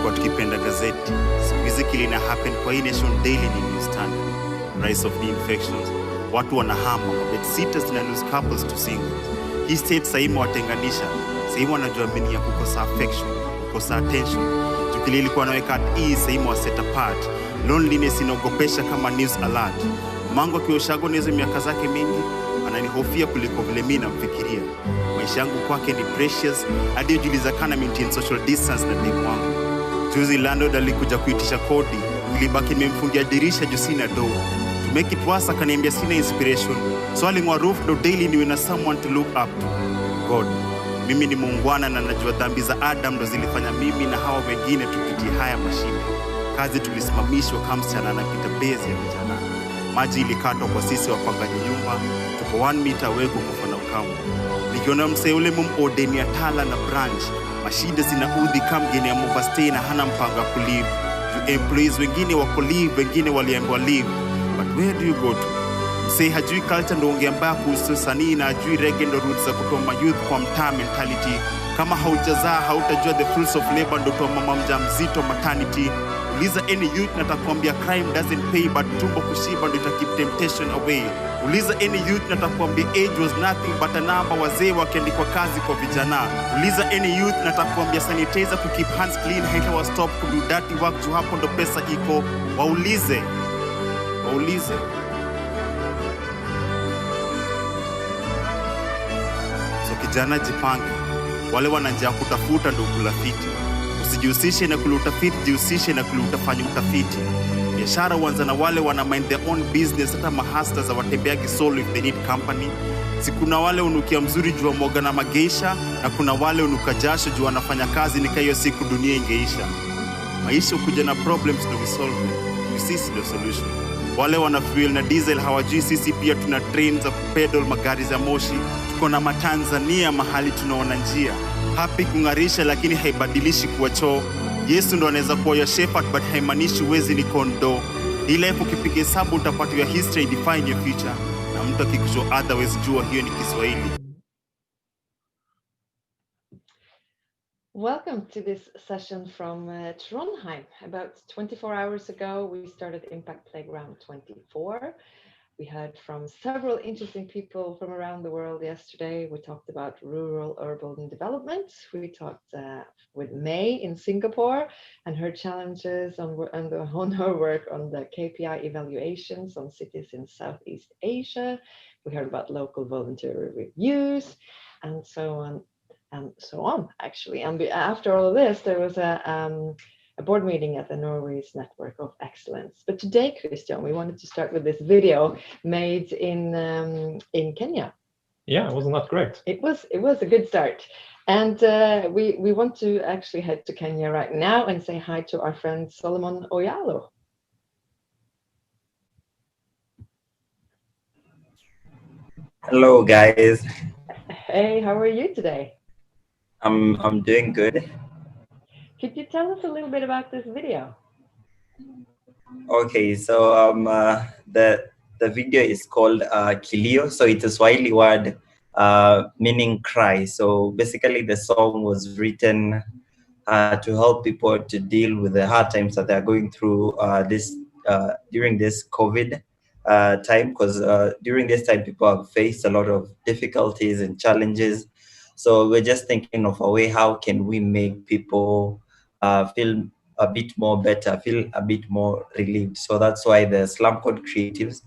tulikuwa tukipenda gazeti. Siku hizi kile ina happen kwa hii Nation Daily ni news standard. Rise of the infections. Watu wanahama, bedsitters na lose couples to singles. Hii state sasa imewatenganisha. Sasa wanajua meaning ya kukosa affection, kukosa attention. Tukili ilikuwa naweka at ease, sasa wa set apart. Loneliness inaogopesha kama news alert. Mango kioshago nizo miaka zake mingi, ananihofia kuliko vile mimi namfikiria. Maisha yangu kwake ni precious, hadi ujiuliza kana maintain social distance na demu wangu. Juzi landlord alikuja kuitisha kodi, nilibaki nimemfungia dirisha juu sina door. To make it worse, akaniambia sina inspiration. So aling'oa roof do daily niwe na someone to look up to. God, mimi ni muungwana na najua dhambi za Adam ndo zilifanya mimi na hawa wengine tupitie haya mashine. Kazi tulisimamishwa kama msichana anapita base ya vijana. Maji ilikatwa kwa sisi wapangaji nyumba, tuko 1 meter away kufa na ukame. Nikiona msee ule mumodeni ya Tala na branch, mashida zinaudhi kama mgeni ya overstay na hana mpango wa kulive. Employees wengine wako leave, wengine waliambiwa leave. But where do you go to? Msee hajui culture ndo ongea mbaya kuhusu sanii na hajui reggae ndo roots za kutoa youth kwa mtaa mentality. Kama haujazaa hautajua the fruits of labor ndo toa mama mjamzito maternity. Uliza any youth na takwambia crime doesn't pay, but tumbo kushiba ndo keep temptation away. Uliza any youth na takwambia age was nothing but a number, wazee wakiandikwa kazi kwa vijana. Uliza any youth na takwambia sanitizer ku keep hands clean haitawa stop ku do dirty work juu hapo ndo pesa iko. Waulize. So kijana jipange, wale wananjia kutafuta ndo kula fiti. Usijihusishe na kula utafiti, jihusishe na kula utafanya utafiti. Biashara huanza na wale wana mind their own business, hata mahasta za watembeagi solo if they need company. Si kuna wale unukia mzuri jua mwoga na mageisha, na kuna wale unuka jasho jua wanafanya kazi nika hiyo siku dunia ingeisha. Maisha ukuja na problems ndo we solve them. Sisi ndo solution. Wale wana fuel na diesel hawajui sisi pia tuna train za kupedal magari za moshi. Tuko na Matanzania mahali tunaona njia. Happy kung'arisha lakini haibadilishi kuwa choo. Yesu ndo anaweza kuwa your shepherd but haimanishi uwezi ni kondo. Hii life ukipiga hesabu utapata your history define your future. Na mtu akikushow otherwise jua hiyo ni Kiswahili. Welcome to this session from Trondheim. About 24 hours ago, we started Impact Playground 24. We heard from several interesting people from around the world yesterday. We talked about rural urban development. We talked with May in Singapore and her challenges on her work on the KPI evaluations on cities in Southeast Asia. We heard about local voluntary reviews and so on, actually. And after all of this, there was a board meeting at the Norway's Network of Excellence. But today, Christian, we wanted to start with this video made in Kenya. Yeah, wasn't that great? It was a good start. And we want to actually head to Kenya right now and say hi to our friend Solomon Oyalo. Hello, guys. Hey, how are you today? I'm doing good. Could you tell us a little bit about this video? Okay, so the video is called Kilio. So it's a Swahili word meaning cry. So basically the song was written to help people to deal with the hard times that they're going through during this COVID time, because during this time people have faced a lot of difficulties and challenges. So we're just thinking of a way, how can we make people feel a bit more better, feel a bit more relieved. So that's why the Slum Code creatives,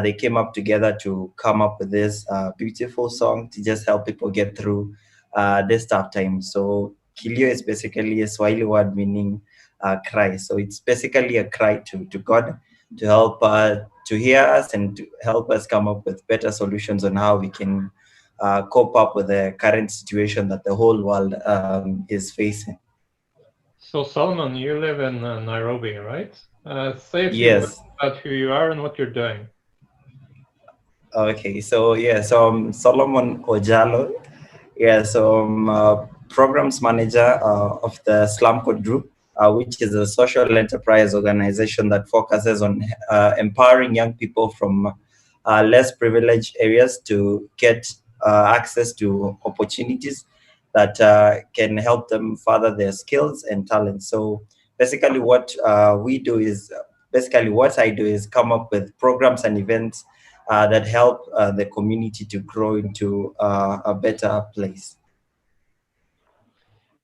they came up together to come up with this beautiful song to just help people get through this tough time. So Kilio is basically a Swahili word meaning cry. So it's basically a cry to God to help to hear us and to help us come up with better solutions on how we can cope up with the current situation that the whole world is facing. So Solomon, you live in Nairobi, right? Say a few Yes. words about who you are and what you're doing. Okay, so I'm Solomon Ojalo. So I'm programs manager of the Slum Code Group, which is a social enterprise organization that focuses on empowering young people from less privileged areas to get access to opportunities that can help them further their skills and talents. So basically what what I do is come up with programs and events that help the community to grow into a better place.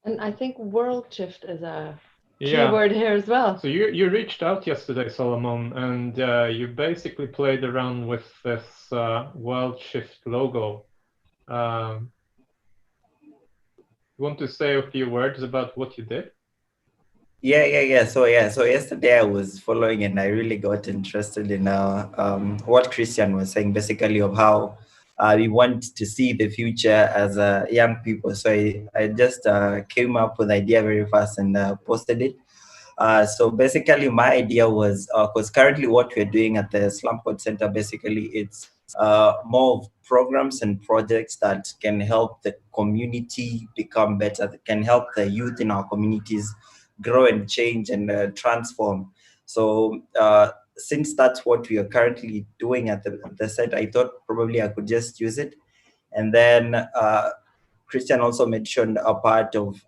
And I think world shift is a Yeah. keyword here as well. So you reached out yesterday, Solomon, and you basically played around with this World Shift logo. You want to say a few words about what you did? Yeah. So yesterday I was following and I really got interested in what Christian was saying, basically of how we want to see the future as young people. So I just came up with the idea very fast and posted it. So basically my idea was, because currently what we're doing at the Slum Code Center, basically it's more of programs and projects that can help the community become better, that can help the youth in our communities grow and change and transform. So since that's what we are currently doing at the center, I thought probably I could just use it. And then Christian also mentioned a part of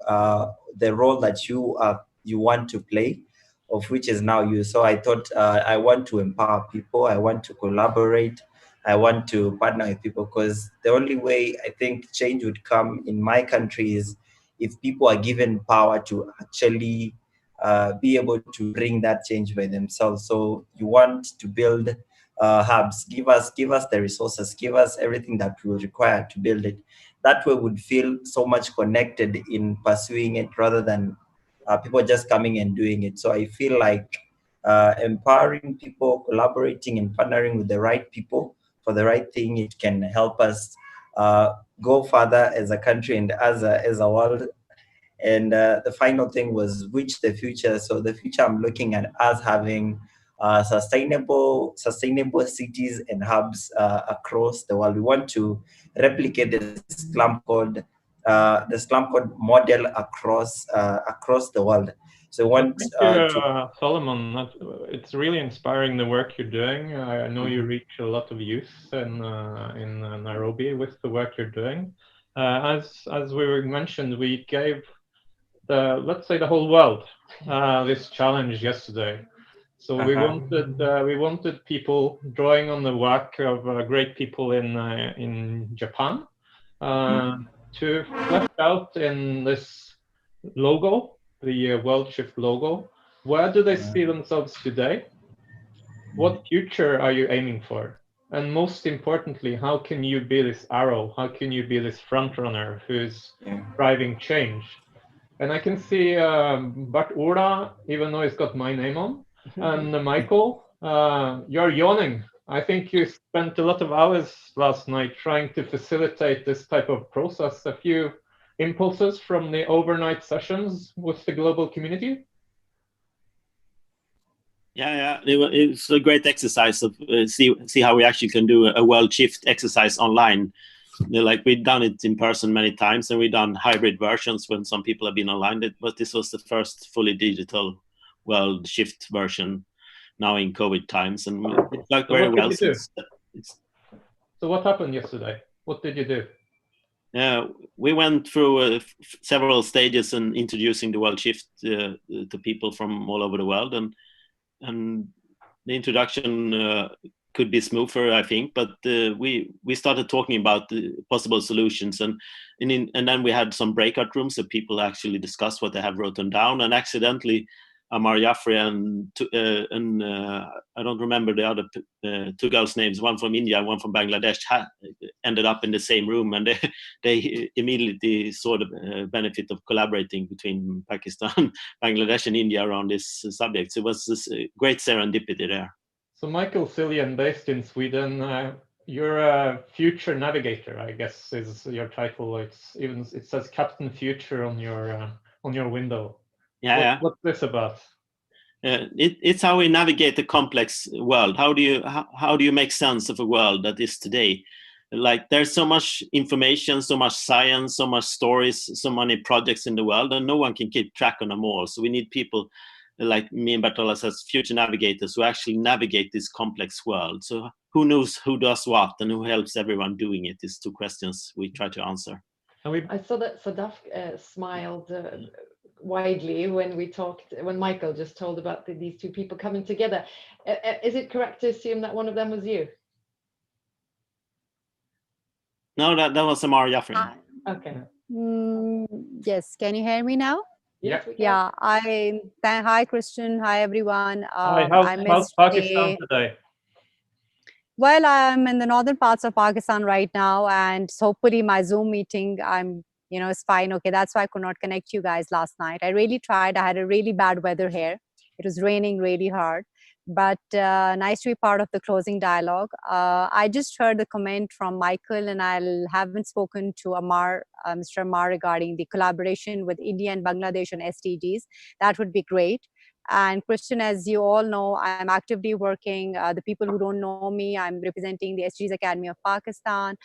the role that you want to play, of which is now you. So I thought I want to empower people, I want to collaborate, I want to partner with people, because the only way I think change would come in my country is if people are given power to actually be able to bring that change by themselves. So you want to build hubs, give us the resources, give us everything that we will require to build it. That way would feel so much connected in pursuing it rather than people just coming and doing it. So I feel like empowering people, collaborating and partnering with the right people for the right thing, it can help us go further as a country and as a world. And the final thing was which the future. So the future I'm looking at us having sustainable cities and hubs across the world. We want to replicate the slum code model across the world. So we want Thank you, Solomon. It's really inspiring the work you're doing. I know you reach a lot of youth in Nairobi with the work you're doing. As we mentioned, we gave let's say the whole world this challenge yesterday. So we wanted people drawing on the work of great people in Japan to flesh out in this logo, the World Shift logo. Where do they see themselves today? What future are you aiming for? And most importantly, how can you be this arrow? How can you be this front runner who's driving change? And I can see Bart Ola, even though it's got my name on, and Michael, you're yawning. I think you spent a lot of hours last night trying to facilitate this type of process. A few impulses from the overnight sessions with the global community? Yeah. It's a great exercise of see how we actually can do a world shift exercise online. Like we've done it in person many times, and we've done hybrid versions when some people have been online. But this was the first fully digital world shift version now in COVID times, and it worked very well. So what happened yesterday? What did you do? We went through several stages in introducing the world shift to people from all over the world, and the introduction could be smoother, I think, but we started talking about the possible solutions, and then we had some breakout rooms so people actually discussed what they have written down, and accidentally Amar Jaffrey and I don't remember the other two girls' names, one from India, one from Bangladesh, ended up in the same room, and they immediately saw the benefit of collaborating between Pakistan, Bangladesh, and India around this subject. So it was this great serendipity there. So Michael Cillian, based in Sweden, you're a future navigator, I guess is your title. It says Captain Future on your window. What's this about? It's how we navigate the complex world. How do you make sense of a world that is today? Like there's so much information, so much science, so much stories, so many projects in the world, and no one can keep track on them all. So we need people like me and Bartolas as future navigators who actually navigate this complex world. So who knows who does what and who helps everyone doing it is two questions we try to answer. And we I saw that Sadaf smiled widely when Michael just told about these two people coming together. Is it correct to assume that one of them was you? No, that was Amar Jafri. Okay. Yes, can you hear me now? Yes, we can. Yeah, hi Christian, hi everyone. Hi, I how's missed Pakistan today? Well, I'm in the northern parts of Pakistan right now, and hopefully my Zoom meeting, is fine. Okay, that's why I could not connect you guys last night. I really tried. I had a really bad weather here. It was raining really hard, but nice to be part of the closing dialogue. I just heard the comment from Michael, and I haven't spoken to Mr. Amar regarding the collaboration with India and Bangladesh on SDGs. That would be great. And Christian, as you all know, I'm actively working. The people who don't know me, I'm representing the SDGs Academy of Pakistan.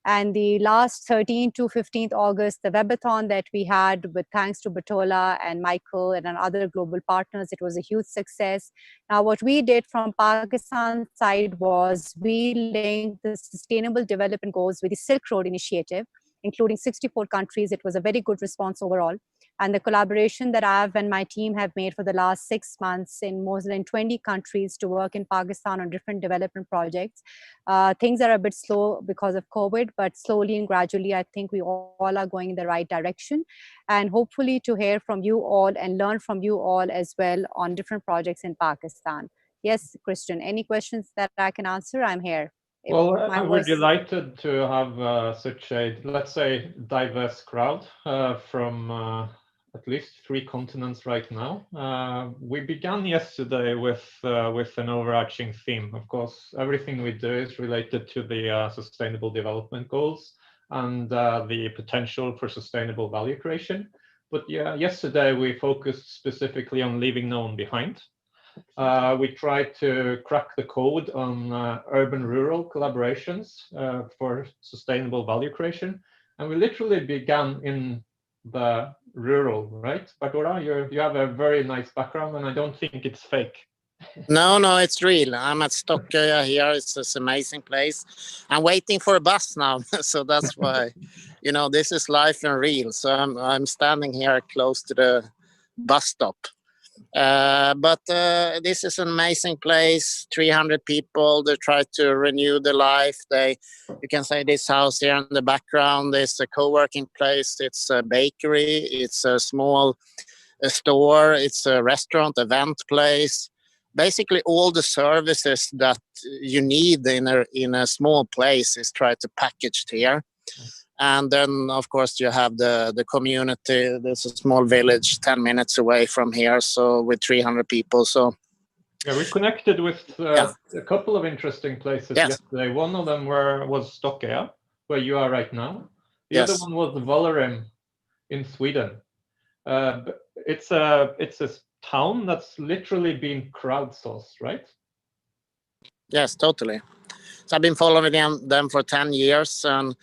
And the last 13th to 15th August, the webathon that we had with thanks to Batola and Michael and other global partners, it was a huge success. Now, what we did from Pakistan side was we linked the Sustainable Development Goals with the Silk Road Initiative, including 64 countries. It was a very good response overall. And the collaboration that I've and my team have made for the last 6 months in more than 20 countries to work in Pakistan on different development projects. Things are a bit slow because of COVID, but slowly and gradually, I think we all are going in the right direction. And hopefully to hear from you all and learn from you all as well on different projects in Pakistan. Yes, Christian, any questions that I can answer? I'm here. Well, we're delighted to have such a, let's say, diverse crowd from at least 3 continents right now. We began yesterday with an overarching theme. Of course, everything we do is related to the Sustainable Development Goals and the potential for sustainable value creation. But yeah, yesterday we focused specifically on leaving no one behind. We tried to crack the code on urban-rural collaborations for sustainable value creation. And we literally began in the rural, right? Barbara, you have a very nice background, and I don't think it's fake. No, it's real. I'm at Stockholm here. It's this amazing place. I'm waiting for a bus now, so that's why, this is life and real. So I'm standing here close to the bus stop. But this is an amazing place. 300 people. They try to renew the life. You can say this house here in the background is a co-working place. It's a bakery. It's a small store. It's a restaurant, event place. Basically, all the services that you need in a small place is tried to packaged here. And then, of course, you have the community. There's a small village 10 minutes away from here, so with 300 people. So yeah, we connected with a couple of interesting places yesterday. One of them was Stockholm, where you are right now. The other one was Vålerim in Sweden. It's a town that's literally been crowdsourced, right? Yes, totally. So I've been following them for 10 years, and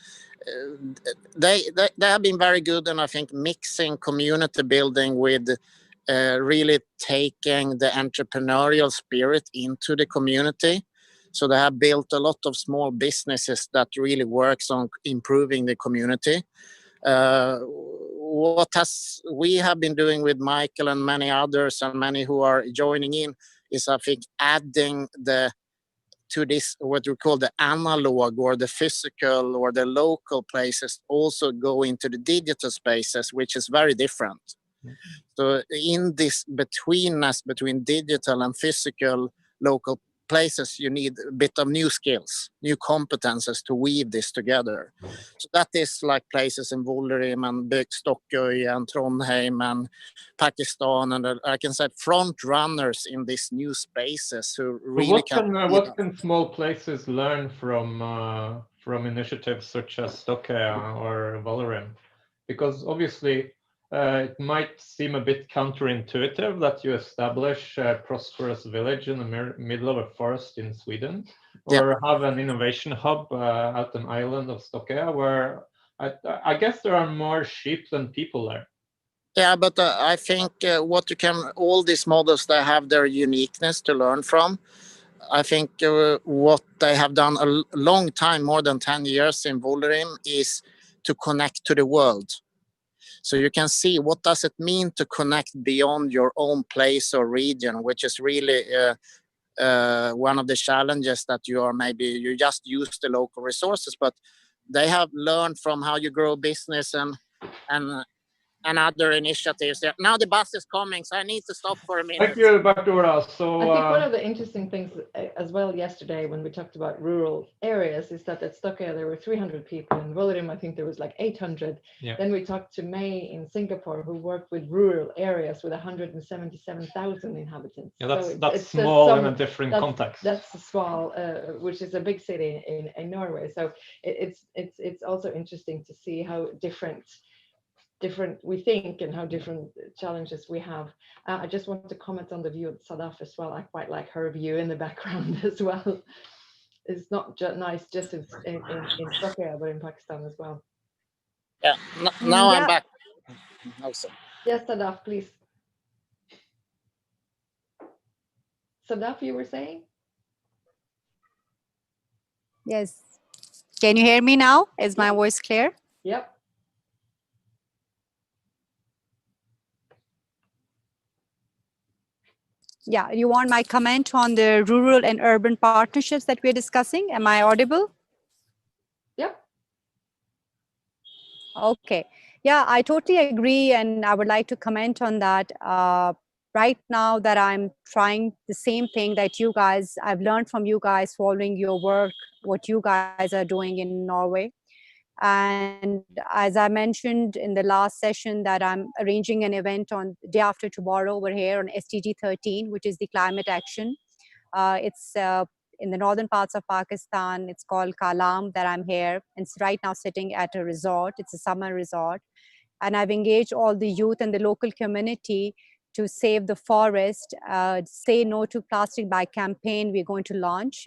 they have been very good, and I think mixing community building with really taking the entrepreneurial spirit into the community. So they have built a lot of small businesses that really works on improving the community. We have been doing with Michael and many others and many who are joining in is, I think, adding to this, what we call the analog or the physical or the local places, also go into the digital spaces, which is very different. Mm-hmm. So in this betweenness between digital and physical local places, you need a bit of new skills, new competences to weave this together. Mm-hmm. So that is like places in Vålerim and Stockholm and Trondheim and Pakistan, and I can say front runners in these new spaces who really what can small places learn from initiatives such as Stockholm or Vålerim? Because obviously it might seem a bit counterintuitive that you establish a prosperous village in the middle of a forest in Sweden, or have an innovation hub at an island of Stockholm, where I guess there are more sheep than people there. Yeah, but I think all these models, they have their uniqueness to learn from. I think what they have done a long time, more than 10 years in Vålerim, is to connect to the world. So you can see what does it mean to connect beyond your own place or region, which is really one of the challenges that you just use the local resources, but they have learned from how you grow business and other initiatives there. Now the bus is coming, so I need to stop for a minute. Thank you, Bartura. So I think one of the interesting things as well yesterday when we talked about rural areas is that at Stockholm there were 300 people. In Vålerim, I think there was like 800. Yeah. Then we talked to May in Singapore, who worked with rural areas with 177,000 inhabitants. yeah, that's So that's it's just small in some- a different that's- context. That's small, which is a big city in Norway. So it's also interesting to see how different we think and how different challenges we have. I just want to comment on the view of Sadaf as well. I quite like her view in the background as well. It's not just nice just in Stockholm, but in Pakistan as well. Yeah, now Yeah. I'm back. Also. Yes, Sadaf, please. Sadaf, you were saying? Yes. Can you hear me now? Is my voice clear? Yep. Yeah, you want my comment on the rural and urban partnerships that we're discussing? Am I audible? Yep. Okay. Yeah, I totally agree. And I would like to comment on that. Right now that I'm trying the same thing that you guys, I've learned from you guys following your work, what you guys are doing in Norway. And as I mentioned in the last session that I'm arranging an event on the day after tomorrow over here on SDG 13, which is the climate action. It's in the northern parts of Pakistan. It's called Kalam that I'm here. And it's right now sitting at a resort. It's a summer resort. And I've engaged all the youth and the local community to save the forest. Say No to Plastic Bag campaign we're going to launch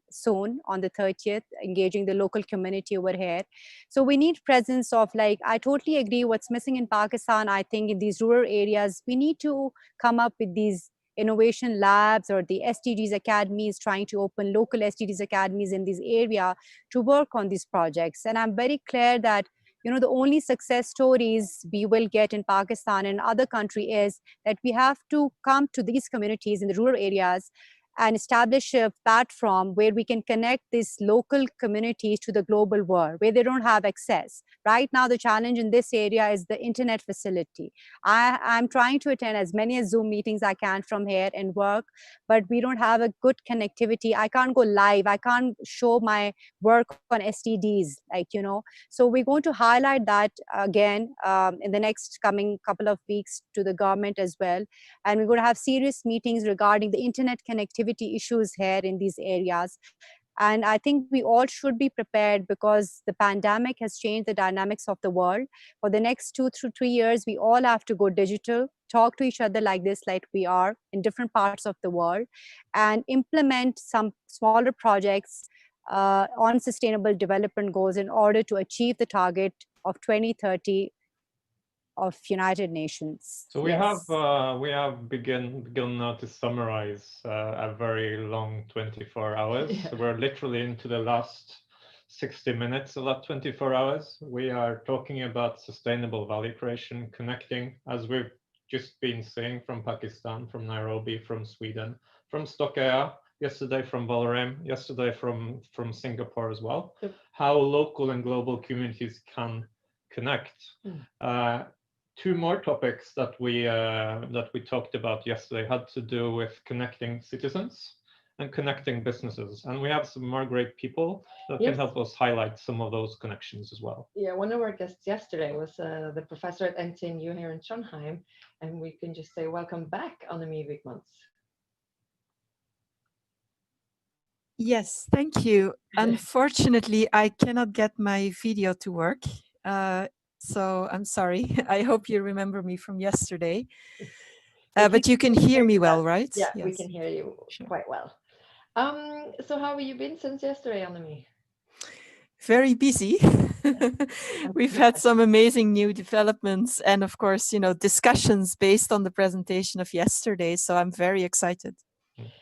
soon on the 30th, engaging the local community over here. So we need presence of, like, I totally agree what's missing in Pakistan. I think in these rural areas, we need to come up with these innovation labs or the SDGs academies, trying to open local SDGs academies in this area to work on these projects. And I'm very clear that, you know, the only success stories we will get in Pakistan and other country is that we have to come to these communities in the rural areas and establish a platform where we can connect these local communities to the global world, where they don't have access. Right now, the challenge in this area is the internet facility. I'm trying to attend as many as Zoom meetings I can from here and work, but we don't have a good connectivity. I can't go live. I can't show my work on STDs, like, you know. So we're going to highlight that again in the next coming couple of weeks to the government as well. And we're going to have serious meetings regarding the internet connectivity issues here in these areas. And I think we all should be prepared because the pandemic has changed the dynamics of the world. For the next 2 to 3 years, we all have to go digital, talk to each other like this, like we are in different parts of the world, and implement some smaller projects on sustainable development goals in order to achieve the target of 2030 of United Nations. So we Yes. have begun now to summarize a very long 24 hours. Yeah. So we're literally into the last 60 minutes of that 24 hours. We are talking about sustainable value creation, connecting, as we've just been saying, from Pakistan, from Nairobi, from Sweden, from Stockholm, yesterday from Vålerim, yesterday from Singapore as well. Yep. How local and global communities can connect. Two more topics that we talked about yesterday had to do with connecting citizens and connecting businesses. And we have some more great people that can Yes. help us highlight some of those connections as well. Yeah, one of our guests yesterday was the professor at NTNU here in Trondheim, and we can just say welcome back on the Midweek Months. Yes, thank you. Unfortunately, I cannot get my video to work. So I'm sorry. I hope you remember me from yesterday. But you can hear me well, right? Yeah, we Yes. can hear you Sure. quite well. So how have you been since yesterday, Annemie? Very busy. We've had some amazing new developments and of course, you know, discussions based on the presentation of yesterday. So I'm very excited.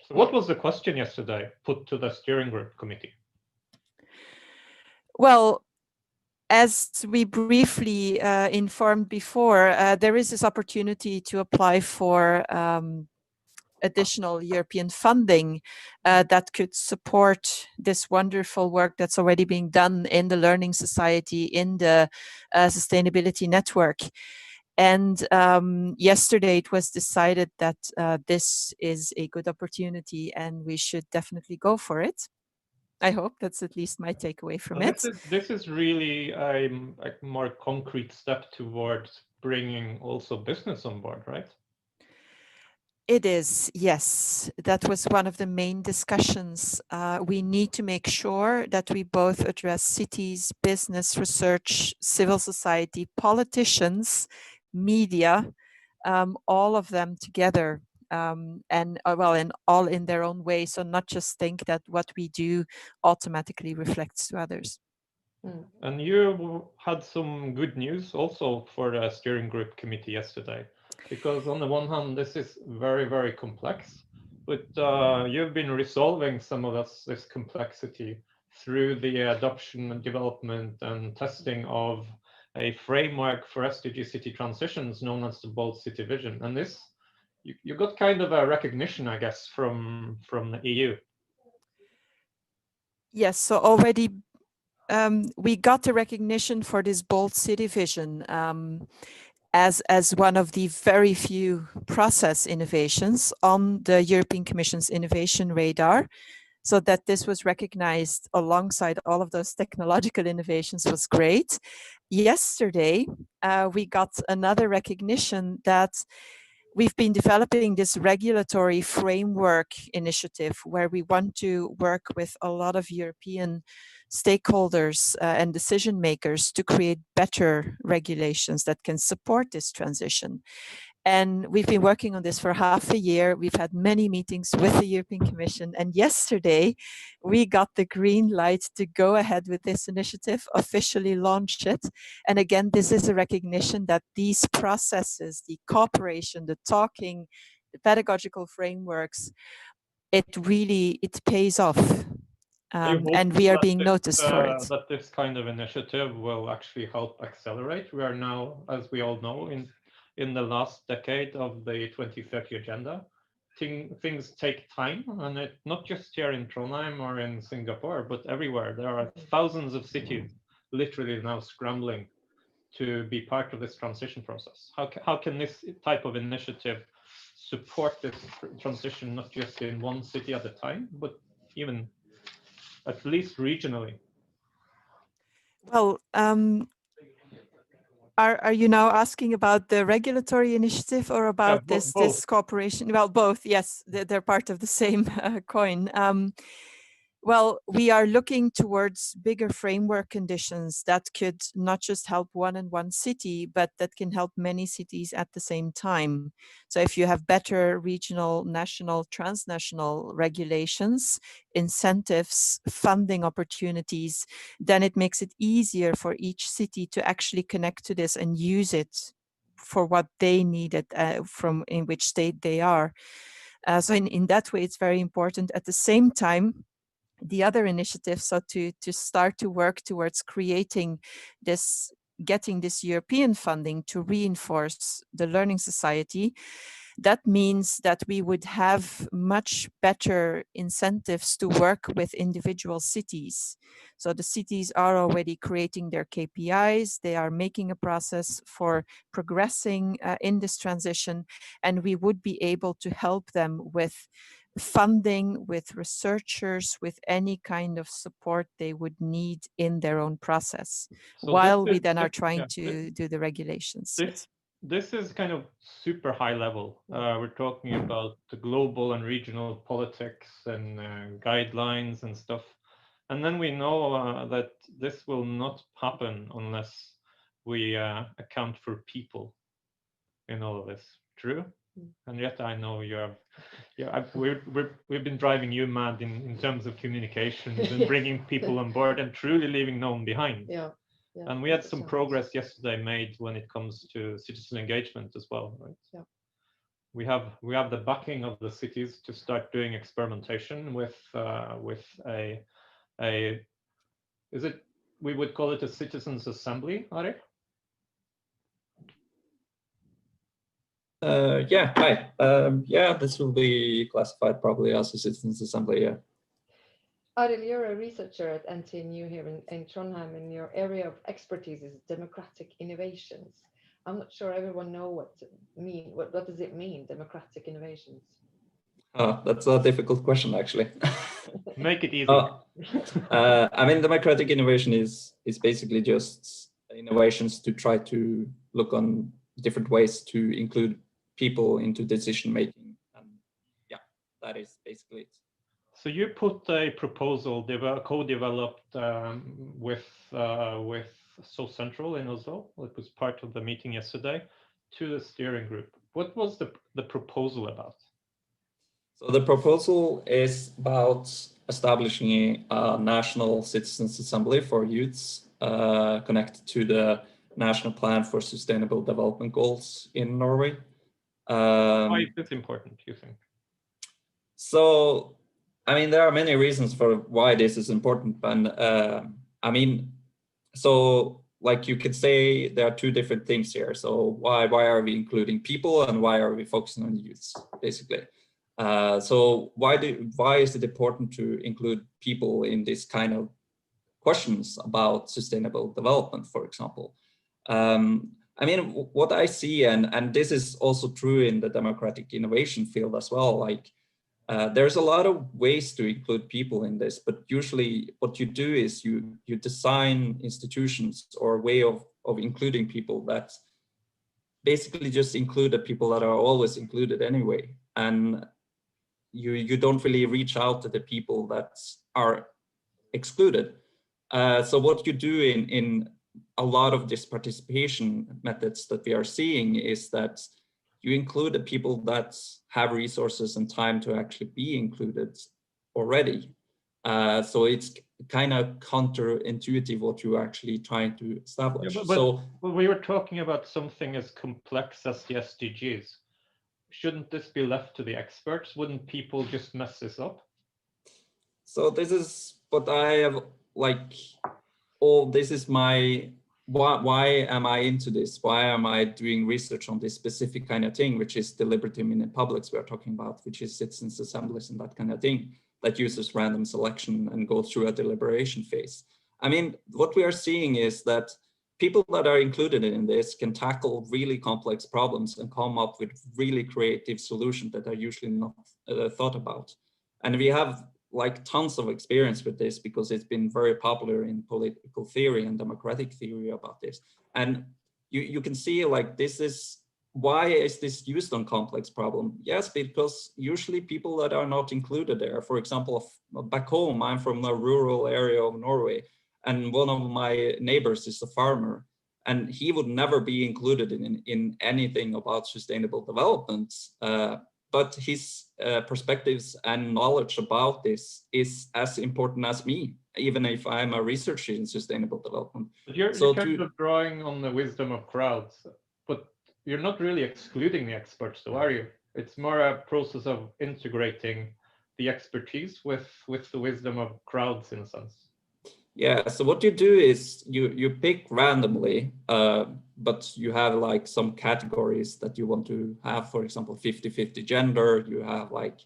So what was the question yesterday put to the steering group committee? Well, as we briefly informed before, there is this opportunity to apply for additional European funding that could support this wonderful work that's already being done in the Learning Society, in the Sustainability Network. And yesterday it was decided that this is a good opportunity and we should definitely go for it. I hope that's at least my takeaway from And it. this is really a more concrete step towards bringing also business on board, right? It is, yes. That was one of the main discussions. We need to make sure that we both address cities, business, research, civil society, politicians, media, all of them together. And well, and all in their own way. So not just think that what we do automatically reflects to others. And you had some good news also for the steering group committee yesterday, because on the one hand, this is very, very complex, but you've been resolving some of this complexity through the adoption and development and testing of a framework for SDG city transitions known as the Bold City Vision. And this, you got kind of a recognition, I guess, from the EU. Yes, so already we got a recognition for this Bold City Vision as one of the very few process innovations on the European Commission's innovation radar. So that this was recognized alongside all of those technological innovations was great. Yesterday, we got another recognition that we've been developing this regulatory framework initiative where we want to work with a lot of European stakeholders and decision makers to create better regulations that can support this transition. And we've been working on this for half a year. We've had many meetings with the European Commission. And yesterday, we got the green light to go ahead with this initiative, officially launch it. And again, this is a recognition that these processes, the cooperation, the talking, the pedagogical frameworks, it pays off. And we are being noticed for it. That this kind of initiative will actually help accelerate. We are now, as we all know, in the last decade of the 2030 agenda. Things take time, and it not just here in Trondheim or in Singapore, but everywhere. There are thousands of cities literally now scrambling to be part of this transition process. How can this type of initiative support this transition, not just in one city at a time, but even at least regionally? Well, are you now asking about the regulatory initiative or about this cooperation? Well, both, yes, they're part of the same coin. Well, we are looking towards bigger framework conditions that could not just help one and one city, but that can help many cities at the same time. So if you have better regional, national, transnational regulations, incentives, funding opportunities, then it makes it easier for each city to actually connect to this and use it for what they needed from in which state they are. So in that way, it's very important. At the same time, the other initiatives, so to start to work towards creating this, getting this European funding to reinforce the Learning Society, that means that we would have much better incentives to work with individual cities. So the cities are already creating their KPIs, they are making a process for progressing in this transition, and we would be able to help them with funding, with researchers, with any kind of support they would need in their own process, So while we then are trying to do the regulations. This is kind of super high level. We're talking about the global and regional politics and guidelines and stuff. And then we know that this will not happen unless we account for people in all of this. True? And yet I know you have, we've been driving you mad in terms of communications and bringing people on board and truly leaving no one behind. Yeah. And we had some progress yesterday made when it comes to citizen engagement as well, right? Yeah. We have the backing of the cities to start doing experimentation with a is it we would call it a citizens' assembly, Ari? Yeah, hi. Yeah, this will be classified probably as a citizens' assembly, yeah. Adil, you're a researcher at NTNU here in Trondheim, and your area of expertise is democratic innovations. I'm not sure everyone know what does it mean, democratic innovations? That's a difficult question, actually. Make it easy. I mean, democratic innovation is basically just innovations to try to look on different ways to include people into decision making, and yeah, that is basically it. So you put a proposal co-developed with SoCentral in Oslo. It was part of the meeting yesterday to the steering group. What was the proposal about? So the proposal is about establishing a national citizens assembly for youths connected to the National Plan for Sustainable Development Goals in Norway. Why is this important, you think? So, I mean, there are many reasons for why this is important. And I mean, so like you could say there are two different things here. So why are we including people and why are we focusing on youths, basically? So why is it important to include people in this kind of questions about sustainable development, for example? I mean, what I see, and this is also true in the democratic innovation field as well, like there's a lot of ways to include people in this, but usually what you do is you design institutions or a way of including people that basically just include the people that are always included anyway. And you don't really reach out to the people that are excluded. So what you do in a lot of these participation methods that we are seeing is that you include the people that have resources and time to actually be included already. So it's kind of counterintuitive what you're actually trying to establish. Yeah, but we were talking about something as complex as the SDGs. Shouldn't this be left to the experts? Wouldn't people just mess this up? So this is what I have this is my, why am I into this? Why am I doing research on this specific kind of thing, which is deliberative in publics we are talking about, which is citizens assemblies and that kind of thing that uses random selection and go through a deliberation phase. I mean, what we are seeing is that people that are included in this can tackle really complex problems and come up with really creative solutions that are usually not thought about. And we have like tons of experience with this because it's been very popular in political theory and democratic theory about this. And you can see like why is this used on complex problem? Yes, because usually people that are not included there, for example, back home, I'm from a rural area of Norway, and one of my neighbors is a farmer, and he would never be included in anything about sustainable development. But his perspectives and knowledge about this is as important as me, even if I'm a researcher in sustainable development. But you're kind of drawing on the wisdom of crowds, but you're not really excluding the experts, though, are you? It's more a process of integrating the expertise with the wisdom of crowds, in a sense. Yeah, so what you do is you pick randomly, but you have like some categories that you want to have, for example, 50-50 gender, you have like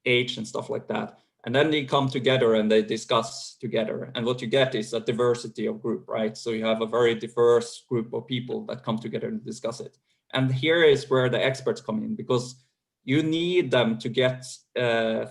age and stuff like that. And then they come together and they discuss together. And what you get is a diversity of group, right? So you have a very diverse group of people that come together and discuss it. And here is where the experts come in, because you need them to get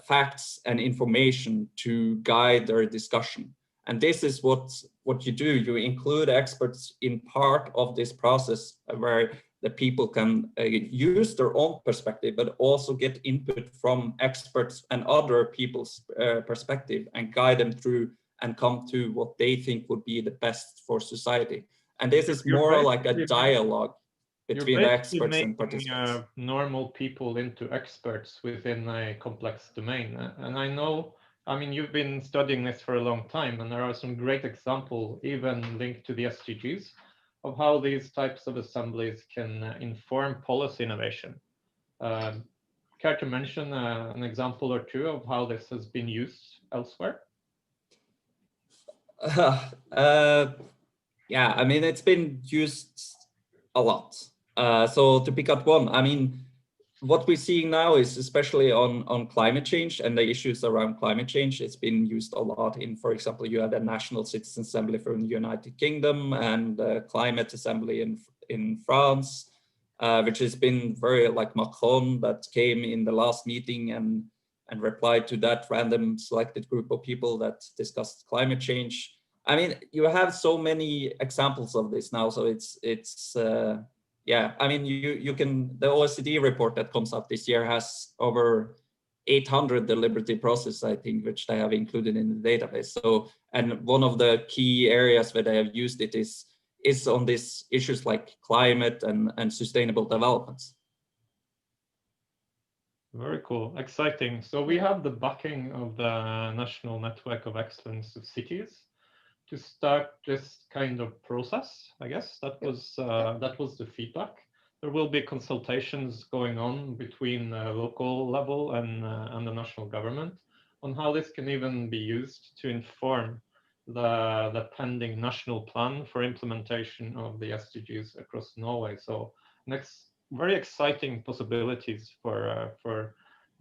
facts and information to guide their discussion. And this is what you do. You include experts in part of this process where the people can use their own perspective, but also get input from experts and other people's perspective and guide them through and come to what they think would be the best for society. And this is more like a dialogue between the experts and participants. Normal people into experts within a complex domain. And I know, I mean, you've been studying this for a long time, and there are some great examples, even linked to the SDGs, of how these types of assemblies can inform policy innovation. Care to mention an example or two of how this has been used elsewhere? Yeah, I mean, it's been used a lot. So to pick out one, I mean, what we're seeing now is especially on climate change and the issues around climate change. It's been used a lot in, for example, you had a National Citizen Assembly from the United Kingdom and the Climate Assembly in France, which has been very like Macron that came in the last meeting and replied to that random selected group of people that discussed climate change. I mean, you have so many examples of this now, so it's yeah, I mean, you can, the OECD report that comes out this year has over 800 deliberative processes, I think, which they have included in the database. So, and one of the key areas where they have used it is on these issues like climate and sustainable developments. Very cool, exciting. So we have the backing of the National Network of Excellence of Cities to start this kind of process. I guess that was the feedback. There will be consultations going on between local level and the national government on how this can even be used to inform the pending national plan for implementation of the SDGs across Norway. So next, very exciting possibilities for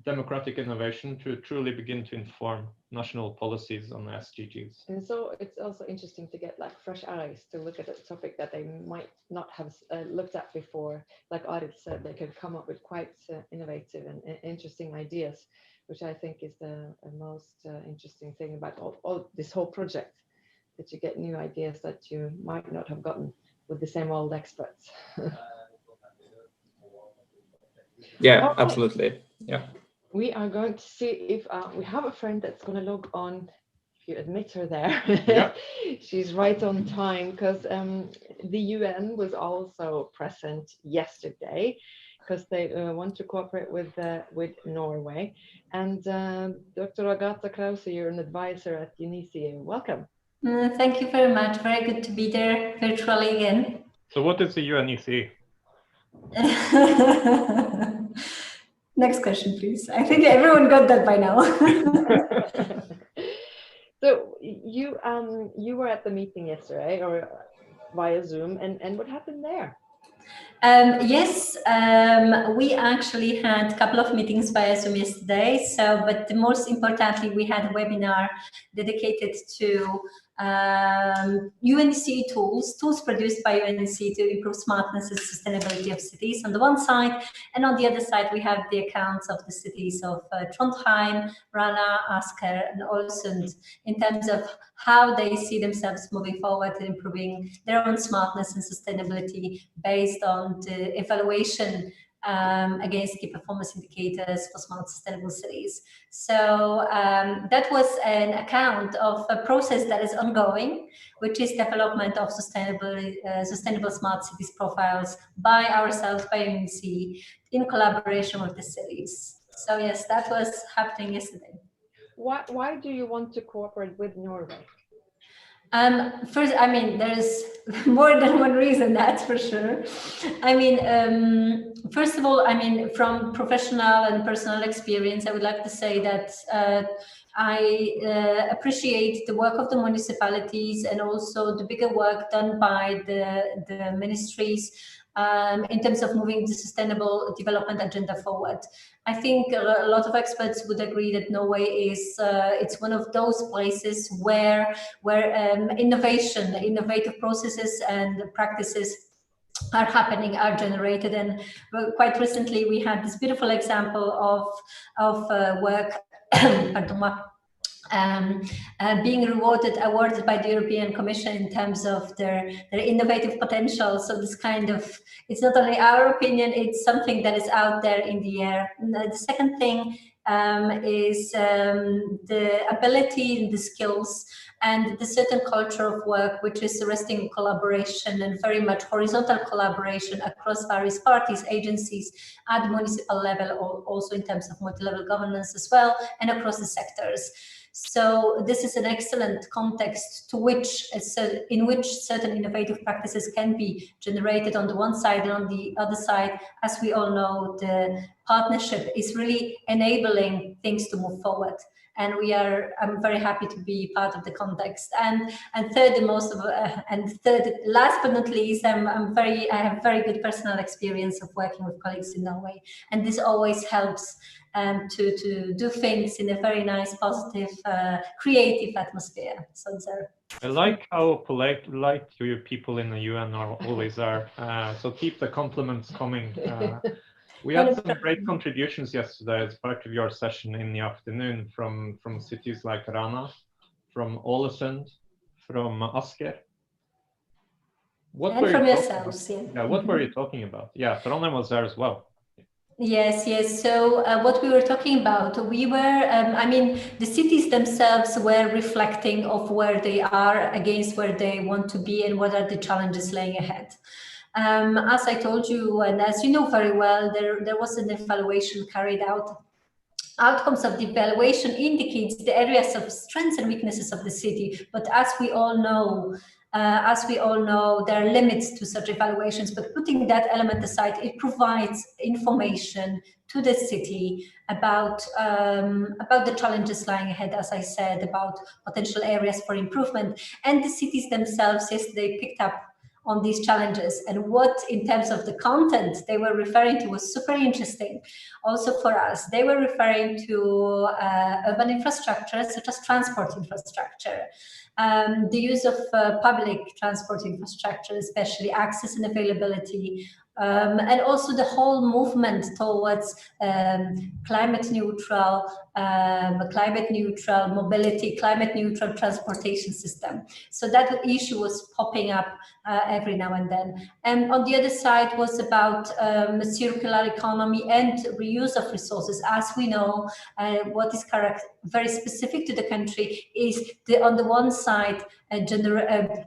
democratic innovation to truly begin to inform national policies on the SDGs. And so it's also interesting to get like fresh eyes to look at a topic that they might not have looked at before. Like Audit said, they could come up with quite innovative and interesting ideas, which I think is the most interesting thing about all this whole project, that you get new ideas that you might not have gotten with the same old experts. Yeah, Okay. absolutely. Yeah. We are going to see if we have a friend that's going to log on. If you admit her there, Yeah. She's right on time, because the UN was also present yesterday, because they want to cooperate with Norway. And Dr. Agatha Krause, you're an advisor at UNICE. Welcome. Thank you very much. Very good to be there virtually again. So what is the UNEC? Next question, please. I think everyone got that by now. So you were at the meeting yesterday, or via Zoom, and what happened there? Yes, we actually had a couple of meetings via Zoom yesterday. But most importantly, we had a webinar dedicated to UNEC tools produced by UNEC to improve smartness and sustainability of cities on the one side, and on the other side we have the accounts of the cities of Trondheim, Rana, Asker, and Ålesund in terms of how they see themselves moving forward and improving their own smartness and sustainability based on the evaluation against key performance indicators for smart sustainable cities. So that was an account of a process that is ongoing, which is development of sustainable smart cities profiles by ourselves, by UNEC, in collaboration with the cities. So yes, that was happening yesterday. Why do you want to cooperate with Norway? First, I mean, there's more than one reason, that's for sure. I mean, first of all, I mean, from professional and personal experience, I would like to say that I appreciate the work of the municipalities and also the bigger work done by the ministries in terms of moving the sustainable development agenda forward. I think a lot of experts would agree that Norway is it's one of those places where innovation, innovative processes and practices are happening, are generated. And quite recently we had this beautiful example of work being awarded by the European Commission in terms of their innovative potential. So this kind of, it's not only our opinion, it's something that is out there in the air. And the second thing is the ability and the skills and the certain culture of work, which is resting in collaboration and very much horizontal collaboration across various parties, agencies at the municipal level, also in terms of multi-level governance as well, and across the sectors. So this is an excellent context to in which certain innovative practices can be generated on the one side, and on the other side, as we all know, the partnership is really enabling things to move forward. And I'm very happy to be part of the context. And third, last but not least, I have very good personal experience of working with colleagues in Norway, and this always helps to do things in a very nice, positive, creative atmosphere. So I like how polite you people in the UN always are. So keep the compliments coming. We had some great contributions yesterday as part of your session in the afternoon from cities like Rana, from Ålesund, from Asker. And from yourselves, yeah. What were you talking about? Yeah, Trondheim was there as well. Yes. So what we were talking about, the cities themselves were reflecting of where they are against where they want to be and what are the challenges laying ahead. As I told you, and as you know very well, there was an evaluation carried out. Outcomes of the evaluation indicates the areas of strengths and weaknesses of the city, but as we all know, there are limits to such evaluations. But putting that element aside, it provides information to the city about the challenges lying ahead, as I said, about potential areas for improvement. And the cities themselves, yesterday, picked up on these challenges, and what in terms of the content they were referring to was super interesting also for us. They were referring to urban infrastructure such as transport infrastructure, the use of public transport infrastructure, especially access and availability, and also the whole movement towards climate neutral mobility, climate neutral transportation system. So that issue was popping up every now and then. And on the other side was about circular economy and reuse of resources. As we know, what is very specific to the country is on the one side,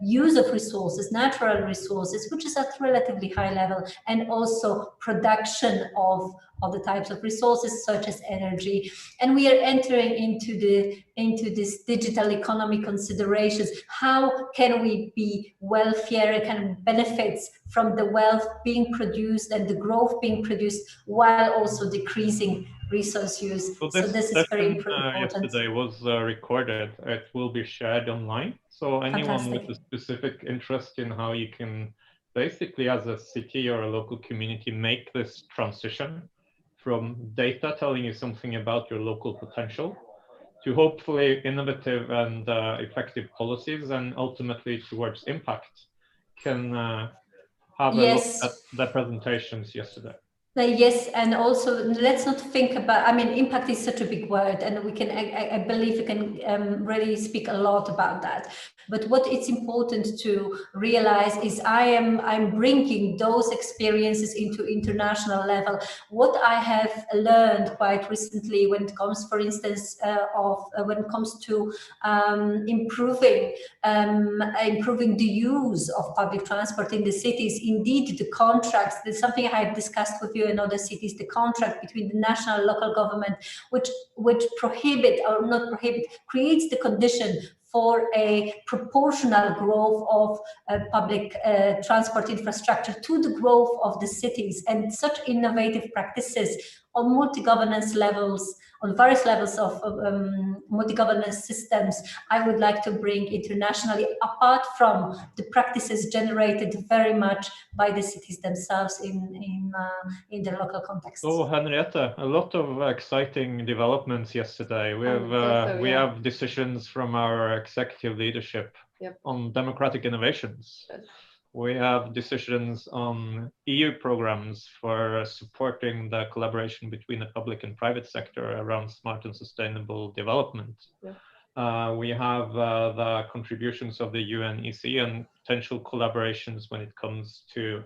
use of resources, natural resources, which is at relatively high level, and also production of other types of resources such as energy. And we are entering into this digital economy considerations. How can we be wealthier and can benefits from the wealth being produced and the growth being produced while also decreasing resource use? So this is very important. Yesterday was recorded. It will be shared online. So anyone with a specific interest in how you can basically as a city or a local community make this transition from data telling you something about your local potential to hopefully innovative and effective policies and ultimately towards impact can have a look at the presentations yesterday. Yes, and also let's not think about, impact is such a big word, and we can, I believe we can really speak a lot about that. But what it's important to realize is I'm bringing those experiences into international level. What I have learned quite recently when it comes, for instance, when it comes to improving the use of public transport in the cities, indeed the contracts, that's something I have discussed with you in other cities, the contract between the national and local government, which creates the condition for a proportional growth of public transport infrastructure to the growth of the cities, and such innovative practices on multi-governance levels, on various levels of multi-governance systems, I would like to bring internationally, apart from the practices generated very much by the cities themselves in their local context. So Henriette, a lot of exciting developments yesterday. We have decisions from our executive leadership on democratic innovations. Yes. We have decisions on EU programs for supporting the collaboration between the public and private sector around smart and sustainable development. Yeah. We have the contributions of the UNEC and potential collaborations when it comes to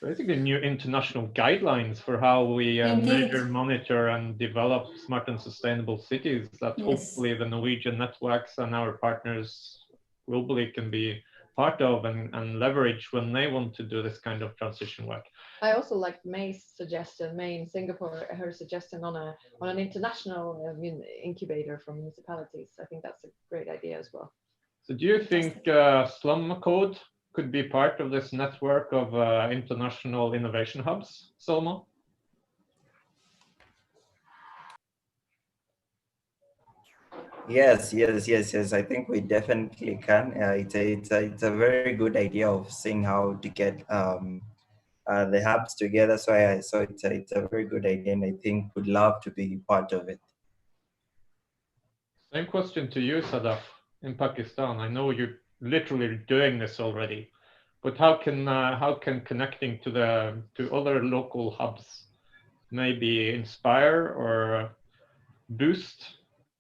basically new international guidelines for how we measure, monitor, and develop smart and sustainable cities that hopefully the Norwegian networks and our partners globally can be part of and leverage when they want to do this kind of transition work. I also like May's suggestion, May in Singapore, her suggestion on an international incubator for municipalities. I think that's a great idea as well. So do you think Slum Code could be part of this network of international innovation hubs, Selma? Yes. I think we definitely can. It's a very good idea of seeing how to get the hubs together. So it's a very good idea, and I think would love to be part of it. Same question to you, Sadaf, in Pakistan. I know you're literally doing this already, but how can connecting to other local hubs maybe inspire or boost